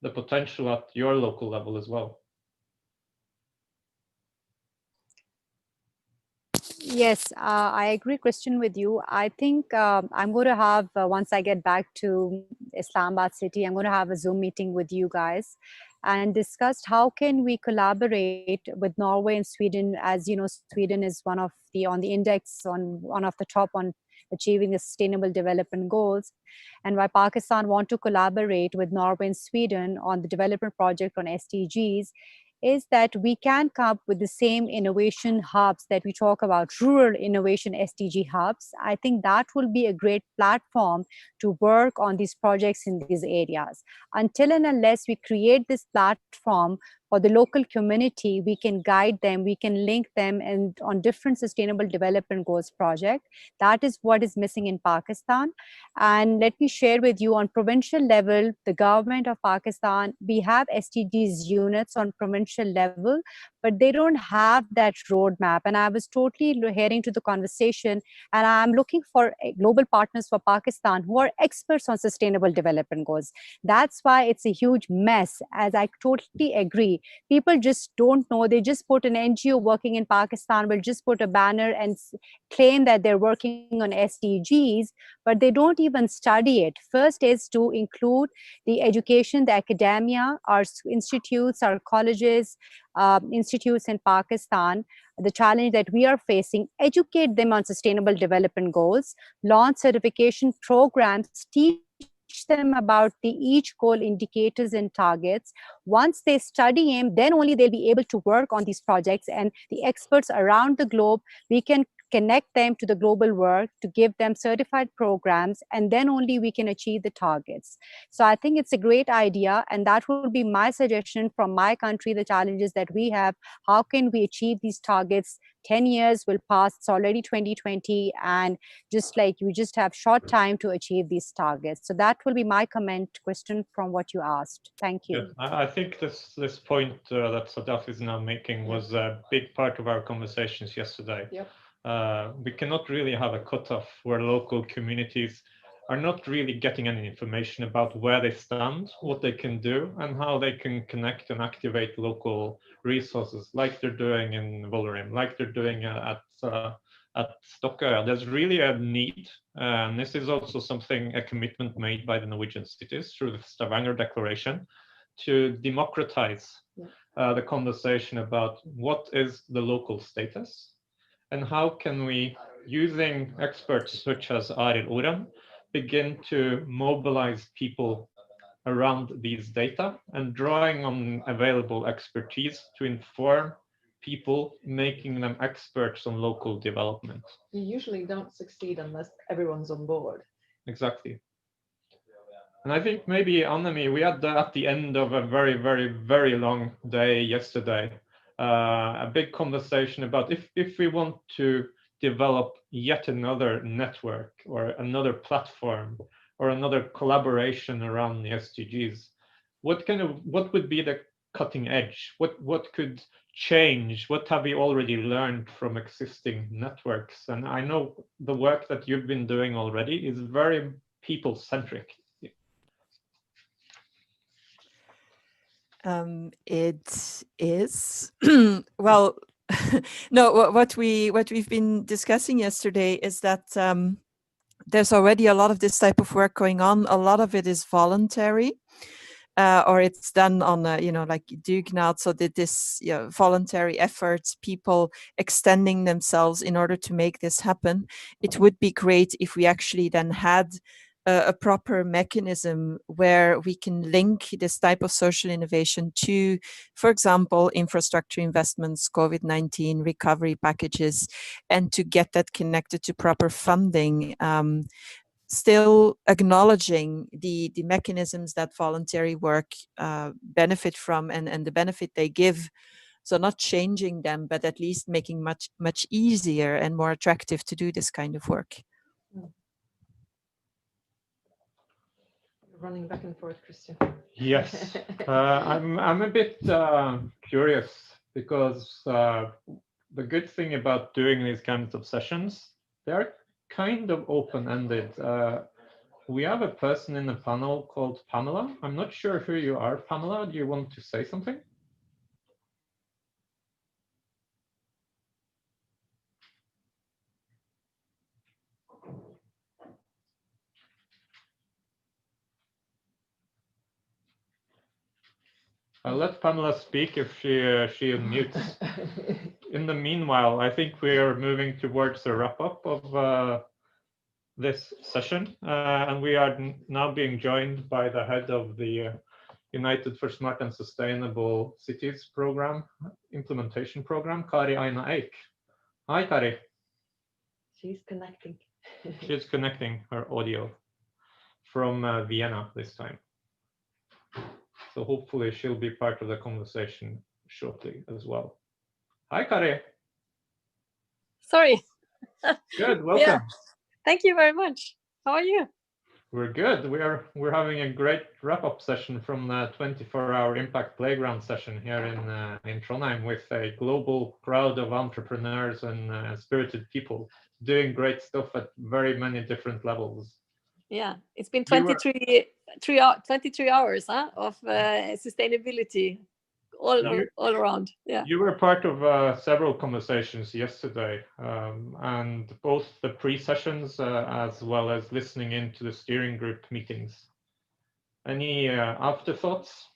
the potential at your local level as well? Yes, I agree, Christian, with you. I think I'm going to have, once I get back to Islamabad city, I'm going to have a Zoom meeting with you guys and discuss how can we collaborate with Norway and Sweden. As you know, Sweden is one of the, on the index, on one of the top on achieving the sustainable development goals, and why Pakistan want to collaborate with Norway and Sweden on the development project on SDGs is that we can come up with the same innovation hubs that we talk about, rural innovation SDG hubs. I think that will be a great platform to work on these projects in these areas. Until and unless we create this platform for the local community, we can guide them, we can link them and on different sustainable development goals project. That is what is missing in Pakistan. And let me share with you, on provincial level, the government of Pakistan, we have SDGs units on provincial level, but they don't have that roadmap. And I was totally adhering to the conversation, and I'm looking for global partners for Pakistan who are experts on sustainable development goals. That's why it's a huge mess, as I totally agree. People just don't know. They just put an NGO working in Pakistan, will just put a banner and claim that they're working on SDGs, but they don't even study it. First is to include the education, the academia, our institutes, our colleges, institutes in Pakistan, the challenge that we are facing, educate them on sustainable development goals, launch certification programs, teach them about the each goal indicators and targets. Once they study them, then only they'll be able to work on these projects, and the experts around the globe, we can connect them to the global work to give them certified programs, and then only we can achieve the targets. So I think it's a great idea, and that will be my suggestion from my country, the challenges that we have. How can we achieve these targets? 10 years will pass, it's already 2020, and just like you just have short time to achieve these targets. So that will be my comment, question from what you asked. Thank you. Yes, I think this point that Sadaf is now making was a big part of our conversations yesterday. Yep. We cannot really have a cutoff where local communities are not really getting any information about where they stand, what they can do, and how they can connect and activate local resources, like they're doing in Vålerenga, like they're doing at Stokkøya. There's really a need, and this is also something, a commitment made by the Norwegian cities through the Stavanger Declaration, to democratize the conversation about what is the local status, and how can we, using experts such as Arild Oren, begin to mobilize people around these data and drawing on available expertise to inform people, making them experts on local development. You usually don't succeed unless everyone's on board. Exactly. And I think maybe, Annemi, we had at the end of a very, very, very long day yesterday, a big conversation about if we want to develop yet another network or another platform or another collaboration around the SDGs, what would be the cutting edge? What could change? What have we already learned from existing networks? And I know the work that you've been doing already is very people-centric. It is well. No, what we've been discussing yesterday is that there's already a lot of this type of work going on. A lot of it is voluntary, or it's done on like dugnad. So that this voluntary efforts, people extending themselves in order to make this happen. It would be great if we actually then had a proper mechanism where we can link this type of social innovation to, for example, infrastructure investments, COVID-19 recovery packages, and to get that connected to proper funding. still acknowledging the mechanisms that voluntary work benefit from and the benefit they give. So not changing them, but at least making much easier and more attractive to do this kind of work. Running back and forth, Christian. Yes, I'm a bit curious because the good thing about doing these kinds of sessions, they're kind of open-ended. We have a person in the panel called Pamela. I'm not sure who you are, Pamela. Do you want to say something? I'll let Pamela speak if she unmutes. In the meanwhile, I think we are moving towards the wrap-up of this session, and we are now being joined by the head of the United for Smart and Sustainable Cities program, implementation program, Kari Aina Eik. Hi, Kari. She's connecting. She's connecting her audio from Vienna this time. So hopefully she'll be part of the conversation shortly as well. Hi, Kari. Sorry. Good, welcome. Yeah. Thank you very much. How are you? We're good. We're having a great wrap-up session from the 24-hour Impact Playground session here in Trondheim with a global crowd of entrepreneurs and spirited people doing great stuff at very many different levels. Yeah, it's been 23 hours of sustainability all around. Yeah. You were part of several conversations yesterday, and both the pre-sessions as well as listening into the steering group meetings. Any afterthoughts?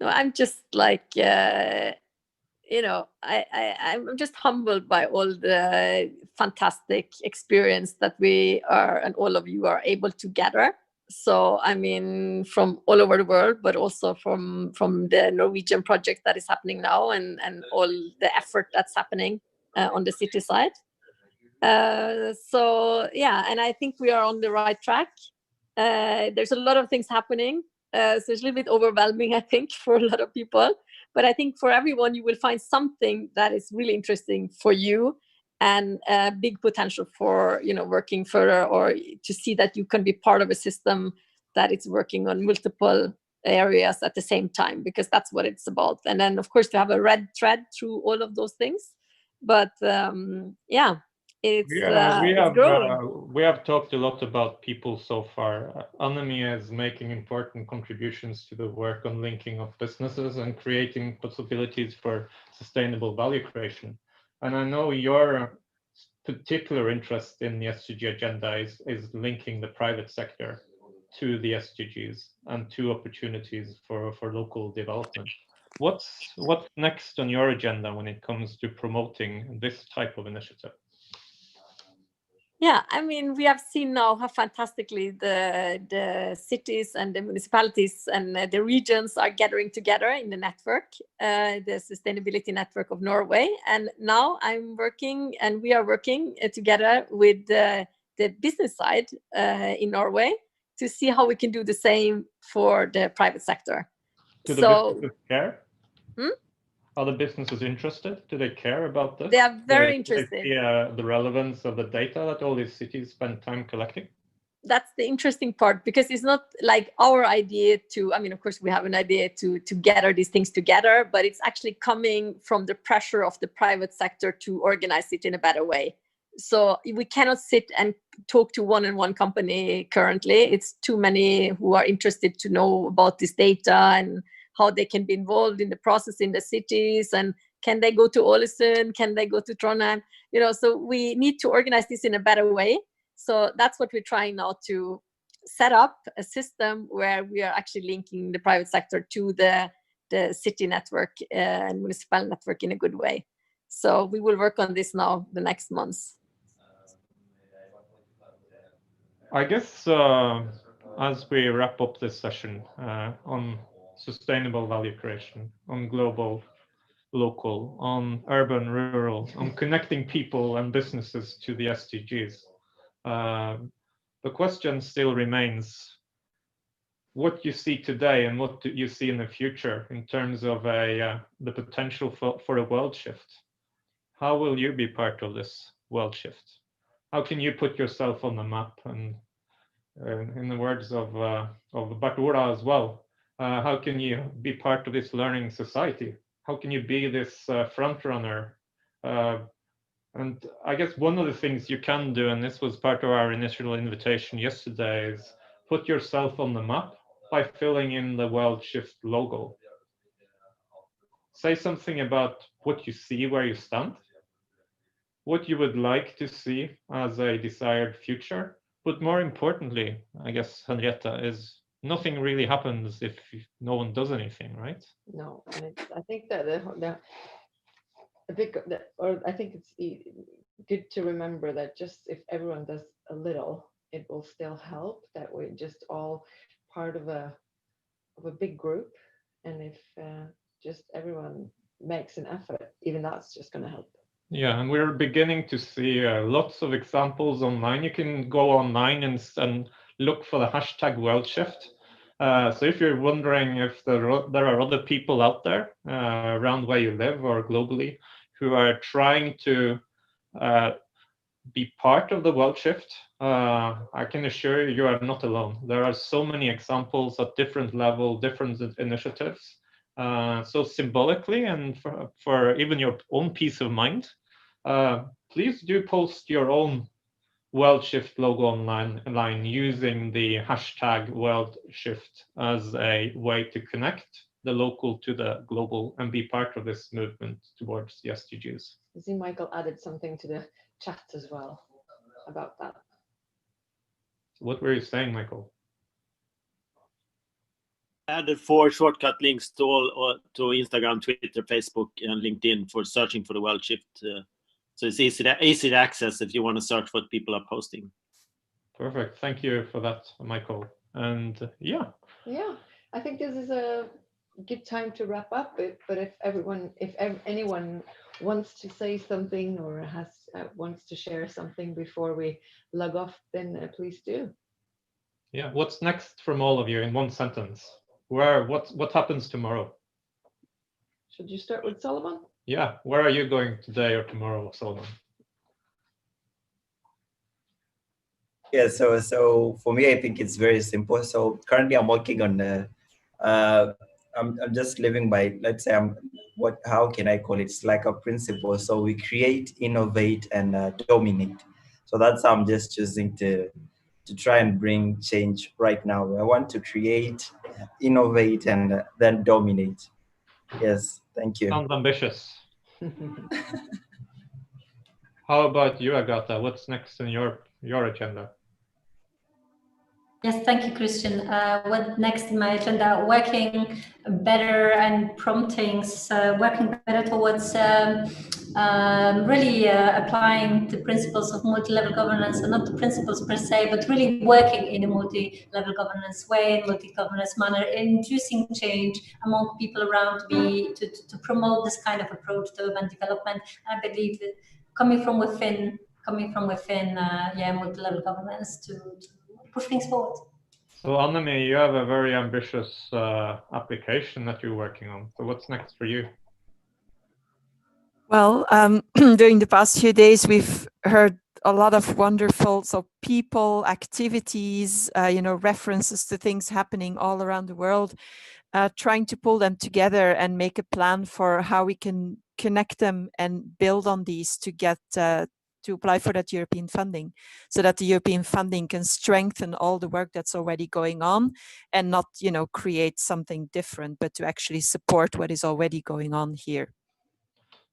No, I'm just like, you know, I'm just humbled by all the fantastic experience that we are and all of you are able to gather. So, I mean, from all over the world, but also from the Norwegian project that is happening now and all the effort that's happening on the city side. So, yeah, and I think we are on the right track. There's a lot of things happening. So it's a little bit overwhelming, I think, for a lot of people. But I think for everyone, you will find something that is really interesting for you and big potential for, you know, working further or to see that you can be part of a system that is working on multiple areas at the same time, because that's what it's about. And then, of course, to have a red thread through all of those things. But yeah. We have talked a lot about people so far. Annemie is making important contributions to the work on linking of businesses and creating possibilities for sustainable value creation. And I know your particular interest in the SDG agenda is linking the private sector to the SDGs and to opportunities for local development. What's next on your agenda when it comes to promoting this type of initiative? Yeah, I mean, we have seen now how fantastically the cities and the municipalities and the regions are gathering together in the network, the Sustainability Network of Norway. And now I'm working and we are working together with the business side in Norway to see how we can do the same for the private sector. Do the businesses care? Are the businesses interested? Do they care about this? They are very interested. Do they see the relevance of the data that all these cities spend time collecting? That's the interesting part, because it's not like our idea to, I mean, of course, we have an idea to gather these things together, but it's actually coming from the pressure of the private sector to organize it in a better way. So we cannot sit and talk to one company currently. It's too many who are interested to know about this data and how they can be involved in the process in the cities, and can they go to Ålesund, can they go to Trondheim, you know, so we need to organize this in a better way. So that's what we're trying now, to set up a system where we are actually linking the private sector to the city network and municipal network in a good way. So we will work on this now the next months. I guess as we wrap up this session on sustainable value creation, on global, local, on urban, rural, on connecting people and businesses to the SDGs. The question still remains what you see today and what do you see in the future in terms of the potential for a world shift. How will you be part of this world shift? How can you put yourself on the map? And in the words of Bart Ola as well, how can you be part of this learning society? How can you be this front runner? And I guess one of the things you can do, and this was part of our initial invitation yesterday, is put yourself on the map by filling in the World Shift logo. Say something about what you see where you stand, what you would like to see as a desired future. But more importantly, I guess, Henrietta, is nothing really happens if no one does anything, right? No, and I think that I think it's good to remember that just if everyone does a little, it will still help. That we're just all part of a big group, and if just everyone makes an effort, even that's just going to help. Yeah, and we're beginning to see lots of examples online. You can go online and look for the hashtag WorldShift. So if you're wondering if there are other people out there around where you live or globally who are trying to be part of the World Shift, I can assure you are not alone. There are so many examples at different levels, different initiatives. So symbolically and for even your own peace of mind, please do post your own World Shift logo online using the hashtag World Shift as a way to connect the local to the global and be part of this movement towards the SDGs. I see Michael added something to the chat as well about that. What were you saying, Michael? Added 4 shortcut links to Instagram, Twitter, Facebook, and LinkedIn for searching for the World Shift. So it's easy to access if you want to search what people are posting. Perfect. Thank you for that, Michael. And yeah. Yeah, I think this is a good time to wrap up. But if anyone wants to say something or wants to share something before we log off, then please do. Yeah. What's next from all of you in one sentence? What happens tomorrow? Should you start with Solomon? Yeah, where are you going today or tomorrow, Solomon? Yeah, so for me, I think it's very simple. So currently, I'm working on I'm just living by, let's say, how can I call it? It's like a principle. So we create, innovate, and dominate. So that's how I'm just choosing to try and bring change right now. I want to create, innovate, and then dominate. Yes, thank you. Sounds ambitious. How about you, Agatha? What's next on your agenda? Yes, thank you, Christian. What next in my agenda? Working better and promptings, working better towards really applying the principles of multi-level governance, and not the principles per se, but really working in a multi-level governance way, multi-governance manner, inducing change among people around me to promote this kind of approach to urban development. I believe that coming from within, multi-level governance to push things forward. So Annemie, you have a very ambitious application that you're working on. So what's next for you? Well, during the past few days, we've heard a lot of wonderful people, activities, references to things happening all around the world, trying to pull them together and make a plan for how we can connect them and build on these to get to apply for that European funding, so that the European funding can strengthen all the work that's already going on and not, create something different, but to actually support what is already going on here.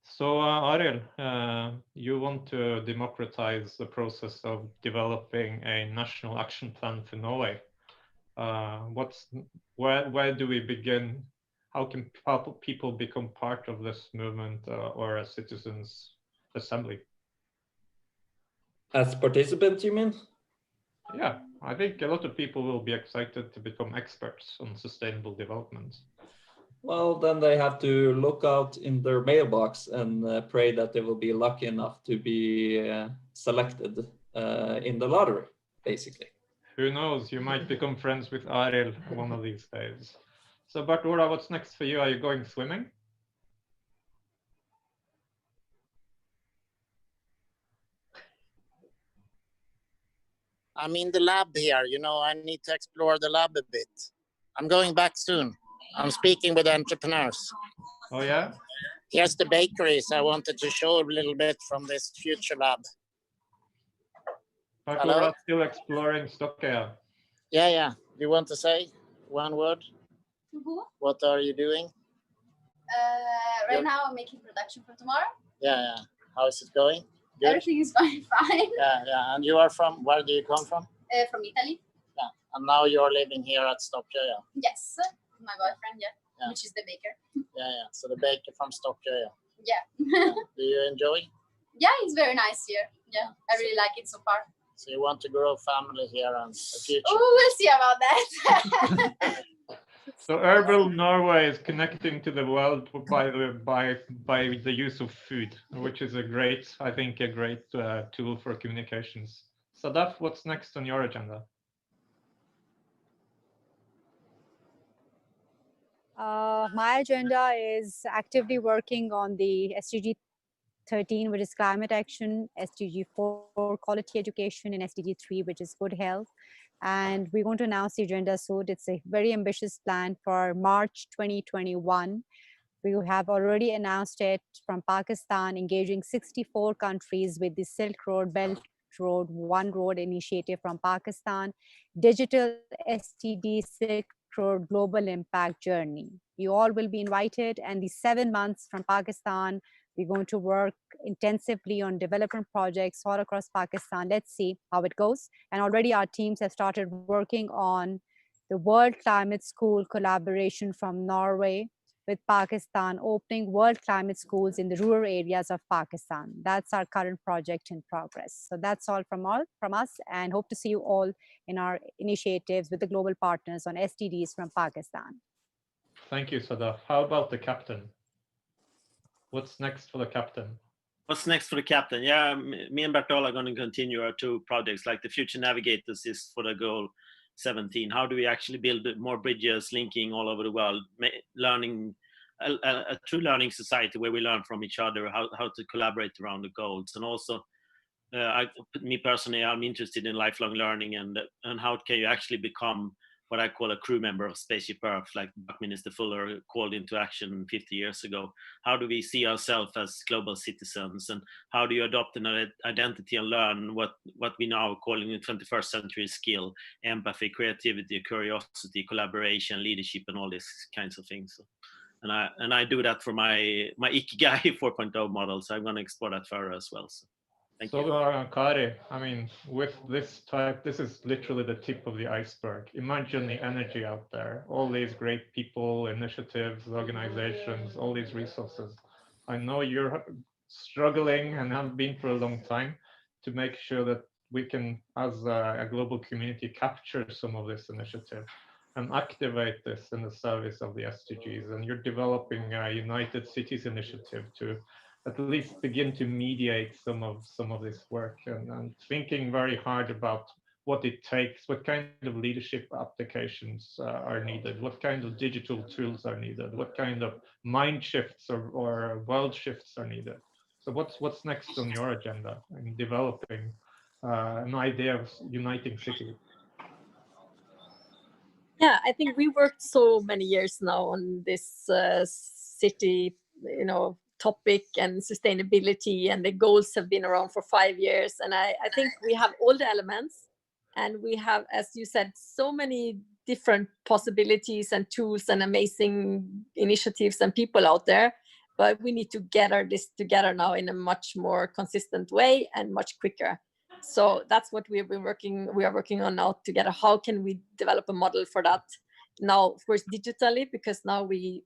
So Ariel, you want to democratize the process of developing a national action plan for Norway. Where do we begin? How can people become part of this movement or a citizens' assembly? As participants, you mean? Yeah, I think a lot of people will be excited to become experts on sustainable development. Well, then they have to look out in their mailbox and pray that they will be lucky enough to be selected in the lottery, basically. Who knows? You might become friends with Ariel one of these days. So, Bartolda, what's next for you? Are you going swimming? I'm in the lab here. You know, I need to explore the lab a bit. I'm going back soon. I'm speaking with entrepreneurs. Oh, yeah? Here's the bakeries. I wanted to show a little bit from this future lab. Bartolda still exploring Stockholm. Yeah. You want to say one word? What are you doing? Right now I'm making production for tomorrow. Yeah. How is it going? Good? Everything is going fine. Yeah. And you are from, where do you come from? From Italy. Yeah. And now you're living here at Stockholm. Yes, my boyfriend, yeah, which is the baker. Yeah. So the baker from Stockholm. Yeah. Do you enjoy? Yeah, it's very nice here. Yeah, I really like it so far. So you want to grow a family here and a future? Oh, we'll see about that. So Herbal Norway is connecting to the world by the use of food, which is a great tool for communications. Sadaf, what's next on your agenda? My agenda is actively working on the SDG 13, which is climate action, SDG 4, quality education, and SDG 3, which is good health. And we're going to announce the agenda soon. It's a very ambitious plan for March 2021. We have already announced it from Pakistan, engaging 64 countries with the Silk Road, Belt Road, One Road initiative from Pakistan, digital SDG Silk Road Global Impact Journey. You all will be invited, and the 7 months from Pakistan, we're going to work intensively on development projects all across Pakistan. Let's see how it goes. And already our teams have started working on the World Climate School collaboration from Norway with Pakistan, opening World Climate Schools in the rural areas of Pakistan. That's our current project in progress. So that's all from us, and hope to see you all in our initiatives with the global partners on SDGs from Pakistan. Thank you, Sadaf. How about the captain? What's next for the captain? What's next for the captain? Yeah, me and Bartolda are going to continue our two projects, like the Future Navigators is for the goal 17. How do we actually build more bridges linking all over the world, learning a true learning society where we learn from each other, how to collaborate around the goals. And also, me personally, I'm interested in lifelong learning and how can you actually become what I call a crew member of Spaceship Earth, like Buckminster Fuller called into action 50 years ago. How do we see ourselves as global citizens, and how do you adopt an identity and learn what we now call in the 21st century skill, empathy, creativity, curiosity, collaboration, leadership, and all these kinds of things. And I do that for my Ikigai 4.0 model, so I'm going to explore that further as well. So. So Kari, I mean, with this type, this is literally the tip of the iceberg. Imagine the energy out there, all these great people, initiatives, organizations, all these resources. I know you're struggling and have been for a long time to make sure that we can, as a global community, capture some of this initiative and activate this in the service of the SDGs. And you're developing a United Cities initiative to at least begin to mediate some of this work, and thinking very hard about what it takes, what kind of leadership applications are needed, what kind of digital tools are needed, what kind of mind shifts or world shifts are needed. So what's next on your agenda in developing an idea of uniting cities? Yeah, I think we worked so many years now on this city, topic and sustainability, and the goals have been around for 5 years. And I think we have all the elements, and we have, as you said, so many different possibilities and tools and amazing initiatives and people out there. But we need to gather this together now in a much more consistent way and much quicker. So that's what we are working on now together. How can we develop a model for that now, of course, digitally, because now we,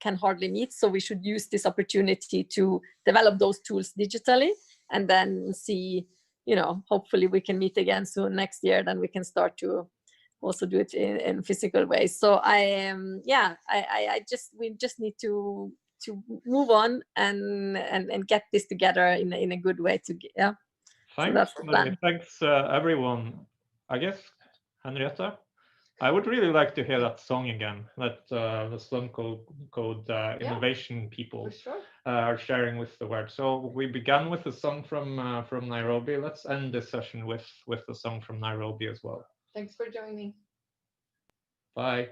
can hardly meet. So we should use this opportunity to develop those tools digitally, and then see, hopefully we can meet again soon next year. Then we can start to also do it in physical ways. So we just need to move on and get this together in a good way. Thanks, that's the plan. thanks everyone. I guess, Henrietta, I would really like to hear that song again. That the song called Innovation People are sharing with the world. So we began with the song from Nairobi. Let's end this session with the song from Nairobi as well. Thanks for joining. Bye.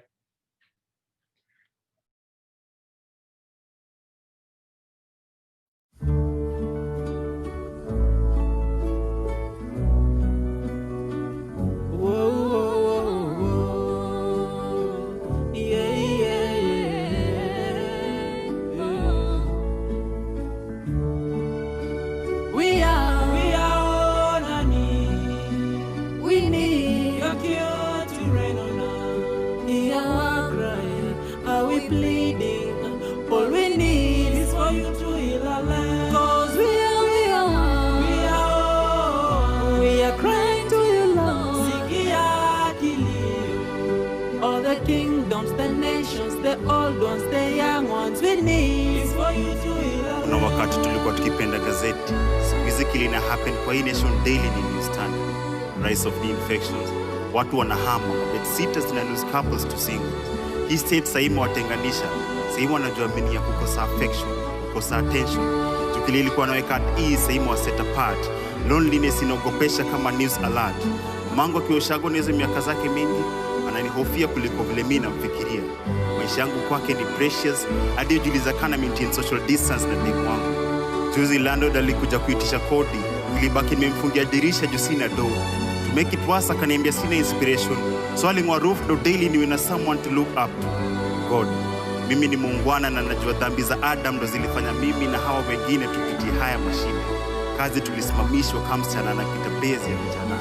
Kuna wakati tulikuwa tukipenda gazeti, siku hizi kile ina happen kwa hii nation daily ni news standard. Rise of the infections, watu wanahama bedsitters na lose couples to singles. Hii state sahii watenganisha, sahii wanajua meaning ya kukosa affection, kukosa attention. Tukili ilikuwa naweka at ease, sahii wa set apart. Loneliness inaogopesha kama news alert. Mango kioshago nizo miaka zake mingi, ananihofia kuliko vile mimi namfikiria. Maisha yangu kwake ni precious, hadi ujuliza kana maintain social distance na demu wangu. Juzi landlord alikuja kuitisha kodi, nilibaki nimemfungia dirisha juu sina do. To make it worse akaniambia sina inspiration, so aling'oa roof do daily niwe na someone to look up to. God, mimi ni muungwana na najua dhambi za Adam ndo zilifanya mimi na hawa wengine tupitie haya mashine. Kazi tulisimamishwa kama msichana na kitabezi ya vijana.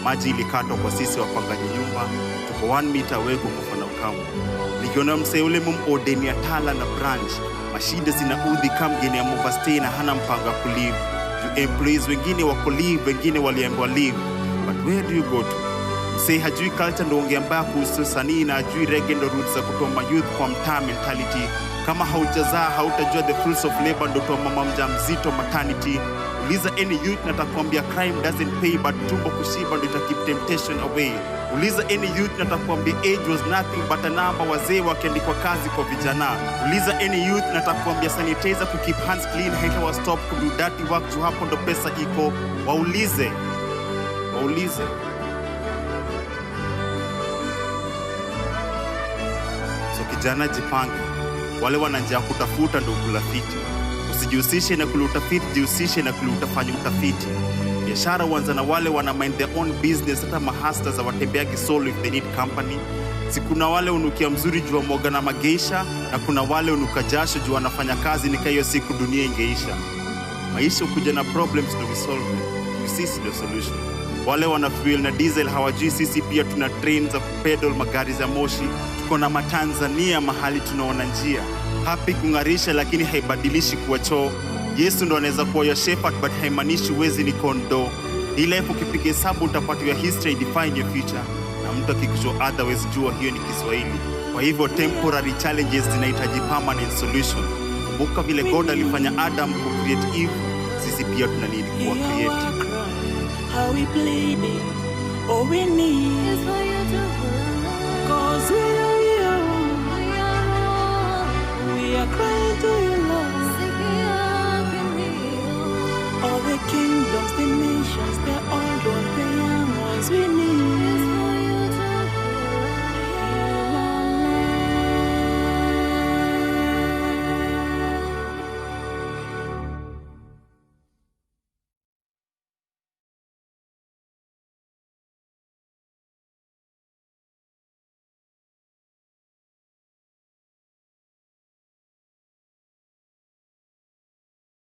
Maji ilikatwa kwa sisi wapangaji nyumba, tuko 1 meter away kukufa na ukamwe. Nikiona msee ule mumodeni ya Tala na branch, mashida zinaudhi kama mgeni ya overstay na hana mpanga kulive. To employees wengine wako leave, wengine waliambiwa leave. But where do you go to? Msee hajui culture ndo ongea mbaya kuhusu sanii na hajui reggae ndo roots za kutoa youth kwa mtaa mentality. Kama haujazaa hautajua the fruits of labor ndo toa mama mjamzito maternity. Uliza any youth na takwambia crime doesn't pay, but tumbo kushiba ndo ita temptation away. Uliza any youth na takwambia age was nothing but a number, wazee wakiandikwa kazi kwa vijana. Uliza any youth na takwambia sanitizer ku keep hands clean haitawa stop ku do dirty work juu hapo ndo pesa iko. Waulize. So kijana jipange, wale wananjia kutafuta ndo kulafiti. Usijihusishe na kulutafiti, jihusishe na kulutafanya utafiti. Biashara huanza na wale wana mind their own business, hata mahasta za watembeagi solo if they need company. Si kuna wale unukia mzuri jua mwoga na mageisha, na kuna wale unuka jasho jua wanafanya kazi nika hiyo siku dunia ingeisha. Maisha ukuja na problems ndo we solve them. Sisi ndio solution. Wale wana fuel na diesel hawajui sisi pia tuna train za pedal magari za moshi. Tuko na Matanzania mahali tunaona njia. Happy kung'arisha lakini haibadilishi kuwa choo. Yesu ndo anaweza kuwa your shepherd but haimanishi uwezi ni kondo. Hii life ukipiga hesabu utapata your history define your future. Na mtu akikushwa otherwise jua hiyo ni Kiswahili. Kwa hivyo temporary challenges zinahitaji permanent solution. Kumbuka vile God alifanya Adam ku create Eve, sisi pia tuna need kuwa creative. How we pleading, all we need is for you to